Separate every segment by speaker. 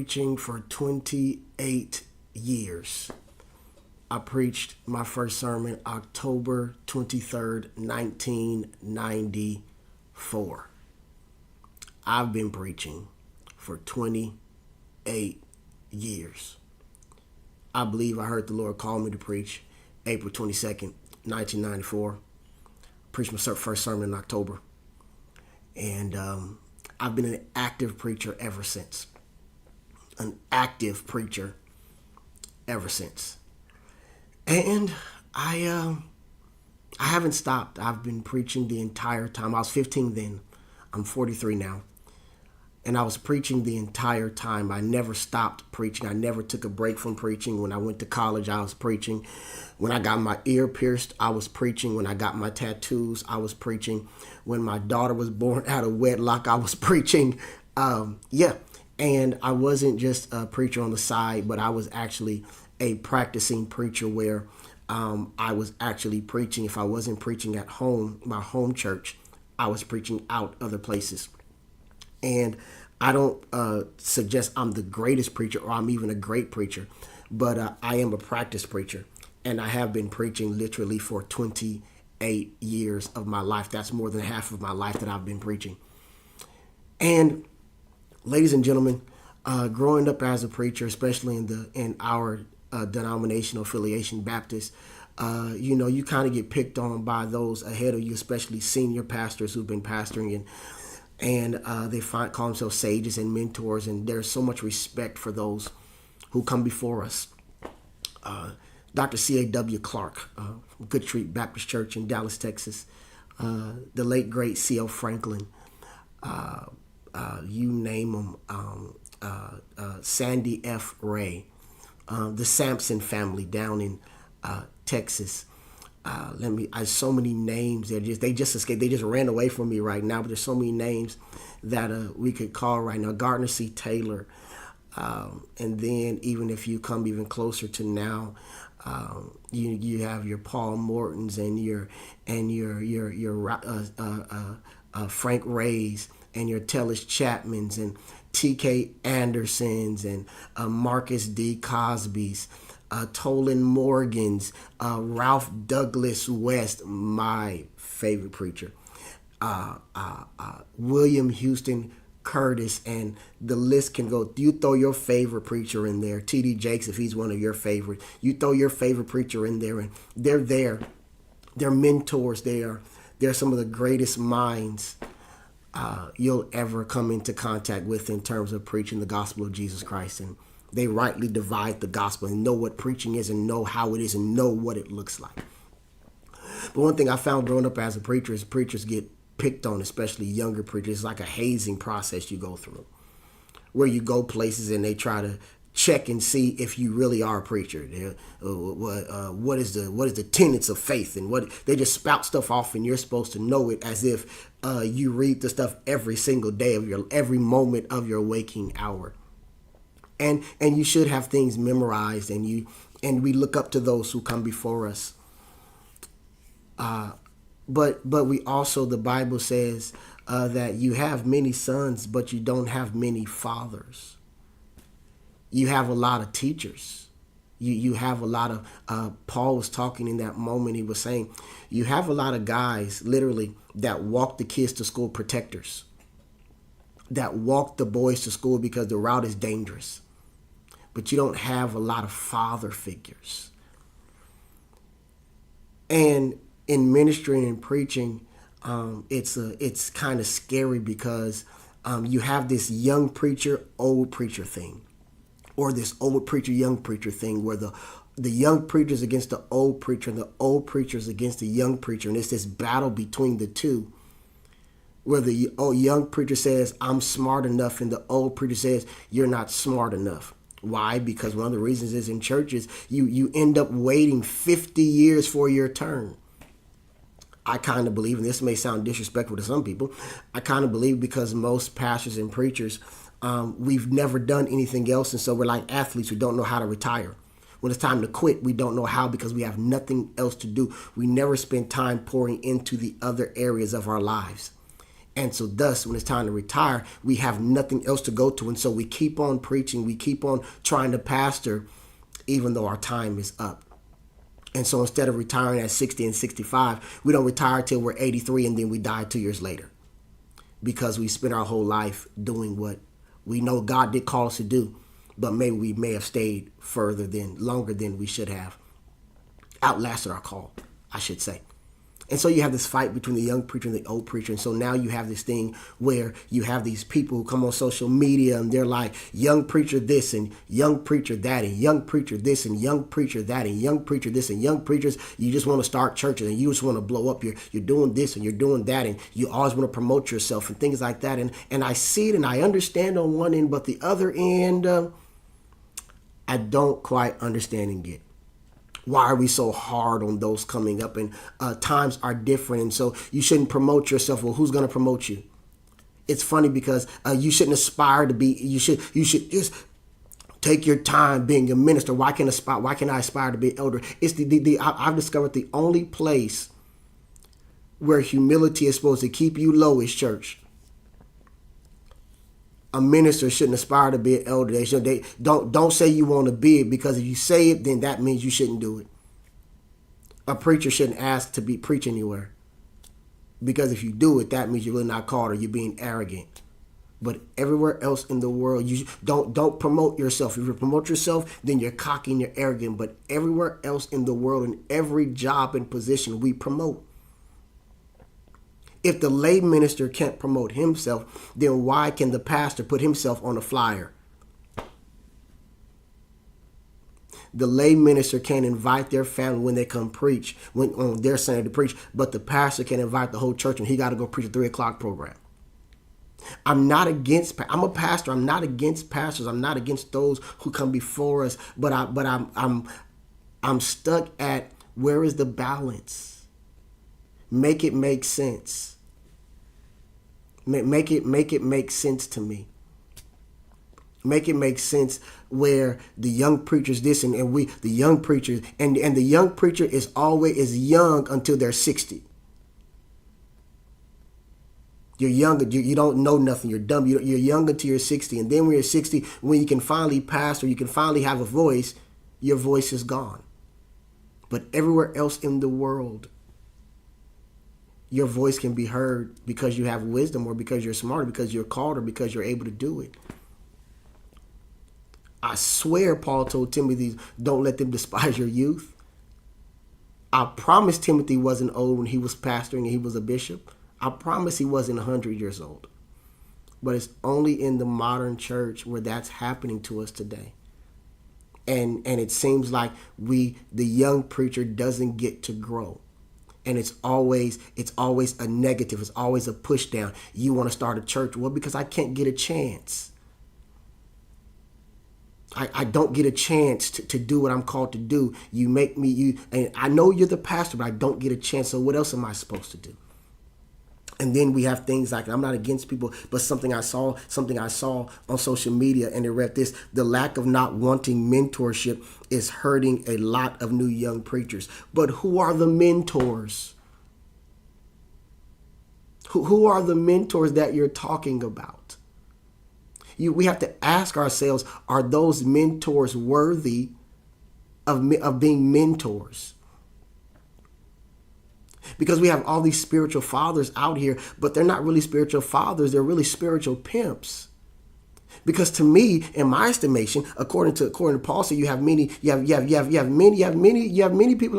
Speaker 1: preaching for 28 years. I preached my first sermon October 23rd, 1994. I've been preaching for 28 years. I believe I heard the Lord call me to preach April 22nd, 1994. Preached my first sermon in October. And I've been an active preacher ever since. an active preacher ever since. And I haven't stopped. I've been preaching the entire time. I was 15 then. I'm 43 now. And I was preaching the entire time. I never stopped preaching. I never took a break from preaching. When I went to college, I was preaching. When I got my ear pierced, I was preaching. When I got my tattoos, I was preaching. When my daughter was born out of wedlock, I was preaching. And I wasn't just a preacher on the side, but I was actually a practicing preacher where I was actually preaching. If I wasn't preaching at home, my home church, I was preaching out other places. And I don't suggest I'm the greatest preacher or I'm even a great preacher, but I am a practice preacher. And I have been preaching literally for 28 years of my life. That's more than half of my life that I've been preaching. And ladies and gentlemen, growing up as a preacher, especially in our denominational affiliation, Baptist, you kind of get picked on by those ahead of you, especially senior pastors who've been pastoring, and they call themselves sages and mentors, and there's so much respect for those who come before us. Dr. C.A.W. Clark, Good Street Baptist Church in Dallas, Texas, the late, great C.L. Franklin, you name them, Sandy F. Ray, the Sampson family down in Texas. So many names. They just escaped. They just ran away from me right now. But there's so many names that we could call right now. Gardner C. Taylor, and then even if you come even closer to now, you have your Paul Mortons and your Frank Rays and your Tellis Chapmans and T.K. Andersons and Marcus D. Cosby's. Tolan Morgan's, Ralph Douglas West, my favorite preacher, William Houston Curtis, and the list can go. You throw your favorite preacher in there, T.D. Jakes, if he's one of your favorites. You throw your favorite preacher in there, and they're there. They're mentors. They're some of the greatest minds you'll ever come into contact with in terms of preaching the gospel of Jesus Christ. And they rightly divide the gospel and know what preaching is and know how it is and know what it looks like. But one thing I found growing up as a preacher is preachers get picked on, especially younger preachers. It's like a hazing process you go through where you go places and they try to check and see if you really are a preacher. What is the tenets of faith, and what they just spout stuff off, and you're supposed to know it as if you read the stuff every single day of every moment of your waking hour. And you should have things memorized, and we look up to those who come before us. But we also, the Bible says that you have many sons, but you don't have many fathers. You have a lot of teachers. You have a lot of, Paul was talking in that moment, he was saying, you have a lot of guys, literally, that walk the kids to school, protectors, that walk the boys to school because the route is dangerous. But you don't have a lot of father figures. And in ministry and preaching, it's kind of scary because you have this young preacher, old preacher thing, or this old preacher, young preacher thing, where the young preacher's against the old preacher and the old preacher's against the young preacher. And it's this battle between the two, where the young preacher says, I'm smart enough, and the old preacher says, you're not smart enough. Why? Because one of the reasons is in churches, you end up waiting 50 years for your turn. I kind of believe, and this may sound disrespectful to some people, I kind of believe because most pastors and preachers, we've never done anything else, and so we're like athletes who don't know how to retire. When it's time to quit, we don't know how because we have nothing else to do. We never spend time pouring into the other areas of our lives. And so thus, when it's time to retire, we have nothing else to go to. And so we keep on preaching. We keep on trying to pastor, even though our time is up. And so instead of retiring at 60 and 65, we don't retire till we're 83 and then we die 2 years later. Because we spent our whole life doing what we know God did call us to do. But maybe we may have stayed longer than we should have. Outlasted our call, I should say. And so you have this fight between the young preacher and the old preacher. And so now you have this thing where you have these people who come on social media and they're like, young preacher this and young preacher that and young preacher this and young preacher that and young preacher this and young preachers. You just want to start churches and you just want to blow up. You're doing this and you're doing that and you always want to promote yourself and things like that. And I see it and I understand on one end, but the other end, I don't quite understand and get. Why are we so hard on those coming up? And times are different. And so you shouldn't promote yourself. Well, who's going to promote you? It's funny because you shouldn't aspire to be, you should just take your time being a minister. Why can't I aspire to be an elder? It's I've discovered the only place where humility is supposed to keep you low is church. A minister shouldn't aspire to be an elder. They don't say you want to be it, because if you say it, then that means you shouldn't do it. A preacher shouldn't ask to be preach anywhere, because if you do it, that means you're really not called or you're being arrogant. But everywhere else in the world, you don't promote yourself. If you promote yourself, then you're cocky and you're arrogant. But everywhere else in the world, in every job and position, we promote. If the lay minister can't promote himself, then why can the pastor put himself on a flyer? The lay minister can't invite their family when they come preach, when on their Sunday to preach, but the pastor can invite the whole church and he got to go preach a 3 o'clock program. I'm a pastor. I'm not against pastors. I'm not against those who come before us, but I'm stuck at, where is the balance? Make it make sense. Make it make sense to me. Make it make sense where the young preachers this and the young preachers and the young preacher is always young until they're 60. You're younger. You don't know nothing. You're dumb. You're young until you're 60. And then when you're 60, when you can finally pastor, you can finally have a voice, your voice is gone. But everywhere else in the world, your voice can be heard because you have wisdom or because you're smart or because you're called or because you're able to do it. I swear Paul told Timothy, don't let them despise your youth. I promise Timothy wasn't old when he was pastoring and he was a bishop. I promise he wasn't 100 years old. But it's only in the modern church where that's happening to us today. And it seems like the young preacher doesn't get to grow. And it's always a negative. It's always a push down. You want to start a church? Well, because I can't get a chance. I don't get a chance to do what I'm called to do. You make me, and I know you're the pastor, but I don't get a chance. So what else am I supposed to do? And then we have things like, I'm not against people, but something I saw on social media, and it read this: the lack of not wanting mentorship is hurting a lot of new young preachers. But who are the mentors? Who are the mentors that you're talking about? We have to ask ourselves, are those mentors worthy of being mentors? Because we have all these spiritual fathers out here, but they're not really spiritual fathers. They're really spiritual pimps. Because to me, in my estimation, according to Paul, so you have many people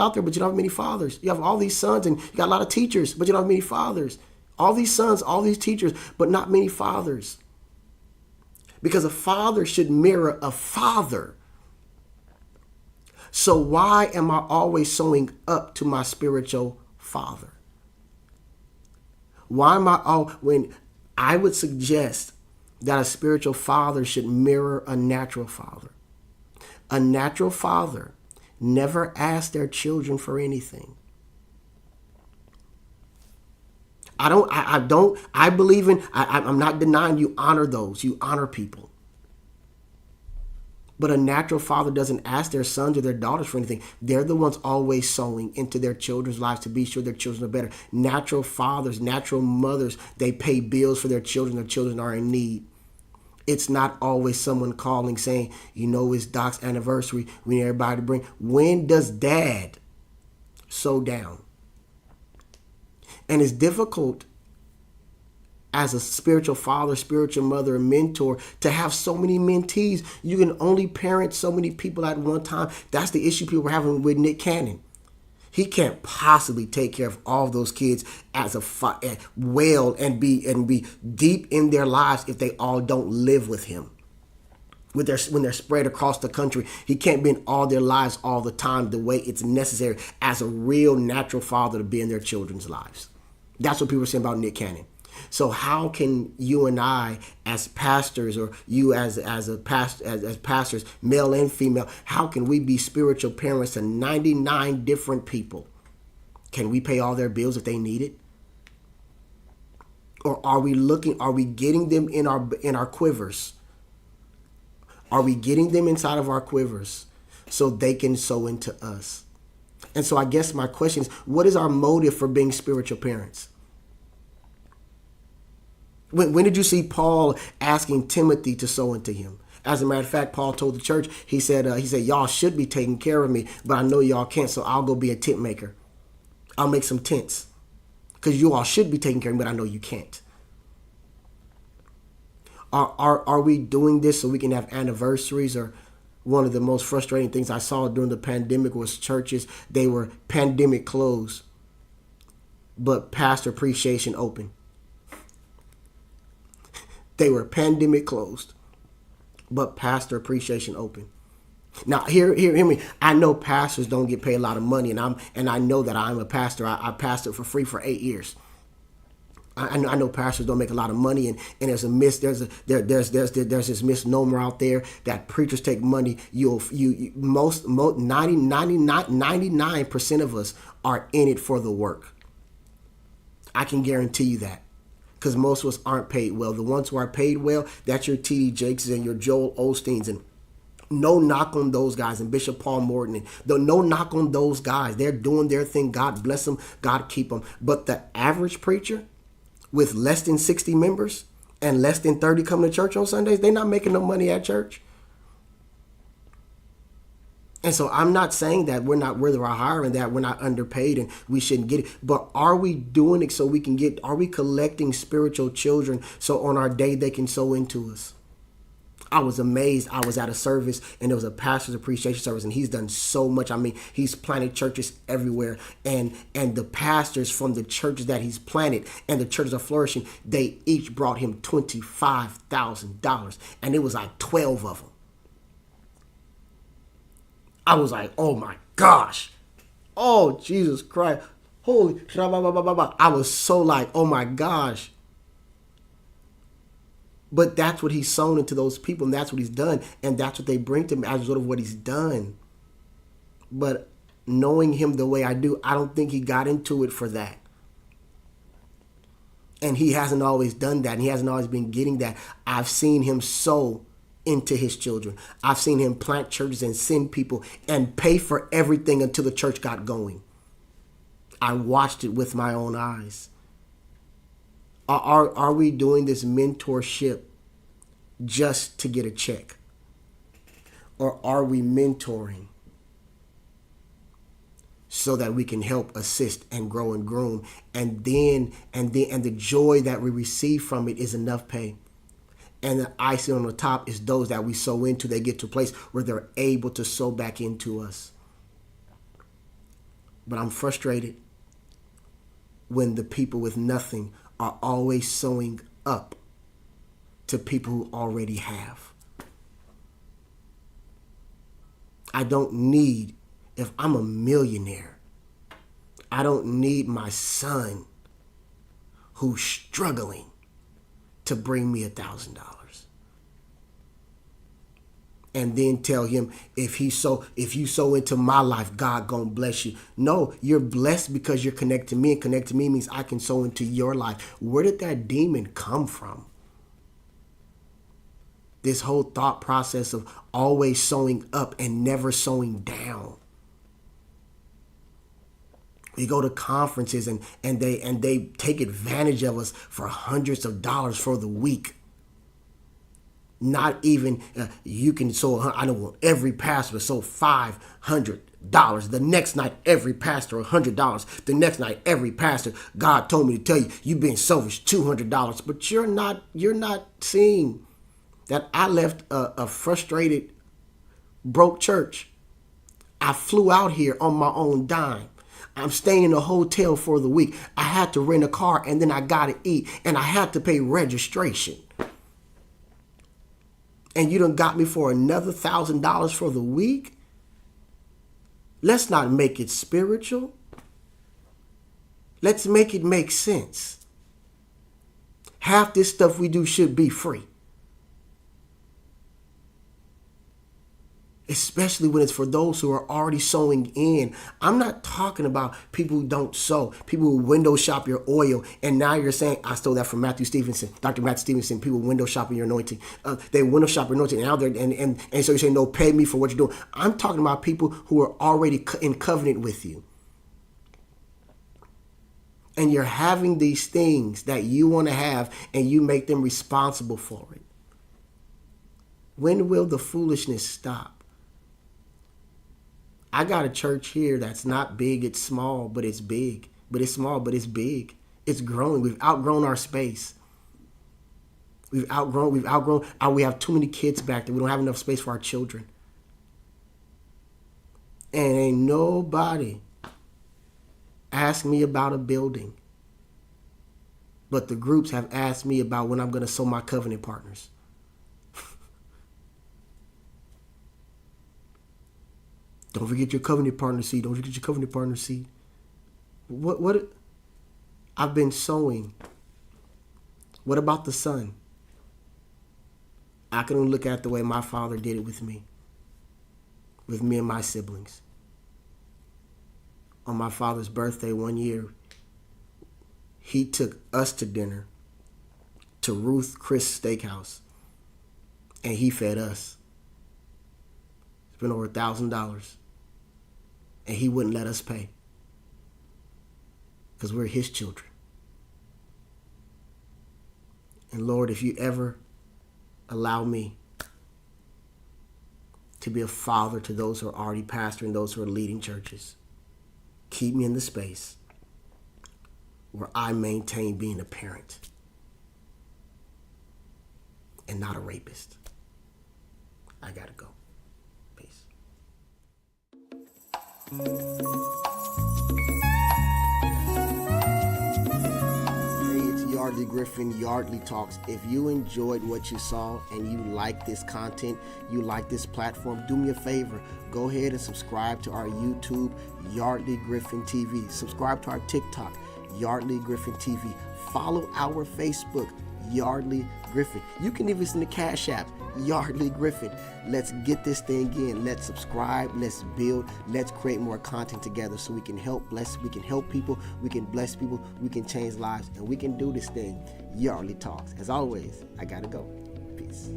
Speaker 1: out there, but you don't have many fathers. You have all these sons and you got a lot of teachers, but you don't have many fathers. All these sons, all these teachers, but not many fathers. Because a father should mirror a father. So why am I always showing up to my spiritual father? Why am when I would suggest that a spiritual father should mirror a natural father? A natural father never asks their children for anything. I believe in, I'm not denying you honor those. You honor people. But a natural father doesn't ask their sons or their daughters for anything. They're the ones always sowing into their children's lives to be sure their children are better. Natural fathers, natural mothers, they pay bills for their children. Their children are in need. It's not always someone calling saying, it's Doc's anniversary. We need everybody to bring. When does dad sow down? And it's difficult as a spiritual father, spiritual mother, and mentor to have so many mentees. You can only parent so many people at one time. That's the issue people were having with Nick Cannon. He can't possibly take care of all of those kids as well and be deep in their lives if they all don't live with him. When they're spread across the country, he can't be in all their lives all the time the way it's necessary as a real natural father to be in their children's lives. That's what people are saying about Nick Cannon. So how can you and I, as pastors, or you as pastors, male and female, how can we be spiritual parents to 99 different people? Can we pay all their bills if they need it? Or are we getting them in our quivers? Are we getting them inside of our quivers so they can sow into us? And so I guess my question is, what is our motive for being spiritual parents? When did you see Paul asking Timothy to sow into him? As a matter of fact, Paul told the church, he said, y'all should be taking care of me, but I know y'all can't, so I'll go be a tent maker. I'll make some tents because you all should be taking care of me, but I know you can't. Are we doing this so we can have anniversaries? Or one of the most frustrating things I saw during the pandemic was churches, they were pandemic closed, but pastor appreciation open. They were pandemic closed, but pastor appreciation open. Now, hear me. I know pastors don't get paid a lot of money, and I know that I'm a pastor. I pastored for free for 8 years. I know pastors don't make a lot of money, and there's this misnomer out there that preachers take money. 99% of us are in it for the work. I can guarantee you that. Because most of us aren't paid well. The ones who are paid well, that's your T.D. Jakes and your Joel Osteens. And no knock on those guys. And Bishop Paul Morton. And no knock on those guys. They're doing their thing. God bless them. God keep them. But the average preacher with less than 60 members and less than 30 coming to church on Sundays, they're not making no money at church. And so I'm not saying that we're not worth our hire and that we're not underpaid and we shouldn't get it. But are we doing it so we can are we collecting spiritual children so on our day they can sow into us? I was amazed. I was at a service and there was a pastor's appreciation service and he's done so much. I mean, he's planted churches everywhere. And the pastors from the churches that he's planted and the churches are flourishing, they each brought him $25,000. And it was like 12 of them. I was like, oh my gosh. Oh, Jesus Christ. Holy. I was so like, oh my gosh. But that's what he's sown into those people, and that's what he's done. And that's what they bring to him as a result of what he's done. But knowing him the way I do, I don't think he got into it for that. And he hasn't always done that. And he hasn't always been getting that. I've seen him sow into his children. I've seen him plant churches and send people and pay for everything until the church got going. I watched it with my own eyes. Are we doing this mentorship just to get a check? Or are we mentoring so that we can help assist and grow and groom? And the joy that we receive from it is enough pay. And the icing on the top is those that we sow into. They get to a place where they're able to sow back into us. But I'm frustrated when the people with nothing are always sowing up to people who already have. I don't need, if I'm a millionaire, I don't need my son who's struggling to bring me $1,000. And then tell him if you sow into my life, God gonna bless you. No, you're blessed because you're connected to me, and connected to me means I can sow into your life. Where did that demon come from? This whole thought process of always sowing up and never sowing down. We go to conferences and they take advantage of us for hundreds of dollars for the week. Not even you can sow. I don't want every pastor to sow $500. The next night, every pastor $100. The next night, every pastor. God told me to tell you, you've been selfish, $200. But you're not seeing that I left a frustrated, broke church. I flew out here on my own dime. I'm staying in a hotel for the week. I had to rent a car, and then I got to eat, and I had to pay registration. And you done got me for another $1,000 for the week? Let's not make it spiritual. Let's make it make sense. Half this stuff we do should be free. Especially when it's for those who are already sowing in. I'm not talking about people who don't sow, people who window shop your oil, and now you're saying, I stole that from Matthew Stevenson, Dr. Matt Stevenson, people window shopping your anointing. They window shop your anointing, and now they're, and so you're saying, no, pay me for what you're doing. I'm talking about people who are already in covenant with you. And you're having these things that you want to have, and you make them responsible for it. When will the foolishness stop? I got a church here that's not big, it's small, but it's big. But it's small, but it's big. It's growing. We've outgrown our space. We have too many kids back there. We don't have enough space for our children. And ain't nobody asked me about a building. But the groups have asked me about when I'm going to sow my covenant partners. Don't forget your covenant partner seed. Don't forget your covenant partner seed. What? I've been sowing. What about the son? I can only look at the way my father did it with me and my siblings. On my father's birthday one year, he took us to dinner to Ruth Chris Steakhouse, and he fed us. It's been over $1,000. And he wouldn't let us pay because we're his children. And Lord, if you ever allow me to be a father to those who are already pastoring, those who are leading churches, keep me in the space where I maintain being a parent and not a rapist. I gotta go. Peace. Hey, it's Yardley Griffin, Yardley Talks. If you enjoyed what you saw and you like this content, you like this platform, do me a favor. Go ahead and subscribe to our YouTube, Yardley Griffin TV. Subscribe to our TikTok, Yardley Griffin TV. Follow our Facebook, Yardley Griffin. You can even send the Cashapp Yardley Griffin. Let's get this thing in. Let's subscribe. Let's build. Let's create more content together so we can help bless. We can help people. We can bless people. We can change lives. And we can do this thing. Yardley Talks. As always, I gotta go. Peace.